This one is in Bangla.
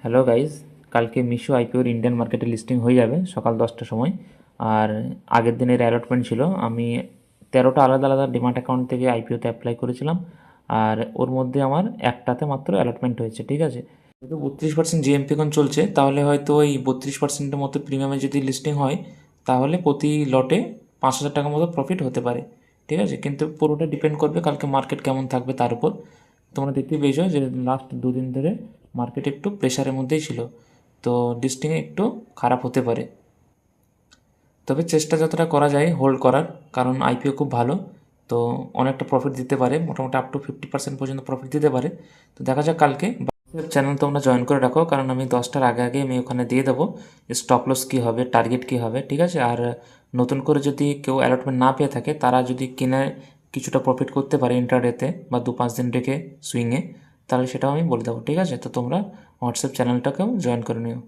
হ্যালো গাইজ, কালকে মিশো আইপিওর ইন্ডিয়ান মার্কেটে লিস্টিং হয়ে যাবে সকাল 10টার সময়। আর আগের দিনের অ্যালটমেন্ট ছিল, আমি 13টা আলাদা আলাদা ডিমার্ট অ্যাকাউন্ট থেকে আইপিওতে অ্যাপ্লাই করেছিলাম। আর ওর মধ্যে আমার একটাতে মাত্র অ্যালটমেন্ট হয়েছে, ঠিক আছে। যেহেতু 32% জিএমপি এখন চলছে, তাহলে হয়তো ওই 32%-এর মতো প্রিমিয়ামে যদি লিস্টিং হয়, তাহলে প্রতি লটে 5,000 টাকার মতো প্রফিট হতে পারে, ঠিক আছে। কিন্তু পুরোটা ডিপেন্ড করবে কালকে মার্কেট কেমন থাকবে তার উপর। তোমরা দেখতে পেয়েছো যে লাস্ট দুদিন ধরে মার্কেট একটু প্রেশারের মধ্যেই ছিল, তো লিস্টিংয়ে একটু খারাপ হতে পারে। তবে চেষ্টা যতটা করা যায় হোল্ড করার, কারণ আইপিও খুব ভালো, তো অনেকটা প্রফিট দিতে পারে, মোটামুটি আপ টু 50% পর্যন্ত প্রফিট দিতে পারে। তো দেখা যাক কালকে। চ্যানেল তোমরা জয়েন করে রাখো, কারণ আমি 10টার আগে আগে আমি ওখানে দিয়ে দেবো স্টপ লস কী হবে, টার্গেট কী হবে, ঠিক আছে। আর নতুন করে যদি কেউ অ্যালটমেন্ট না পেয়ে থাকে, তারা যদি কিনে কিছুটা প্রফিট করতে পারে ইন্টারডেতে বা 2-5 দিন রেখে সুইংয়ে, তাহলে সেটাও আমি বলে দেবো, ঠিক আছে। তো তোমরা হোয়াটসঅ্যাপ চ্যানেলটাকেও জয়েন করে নিও।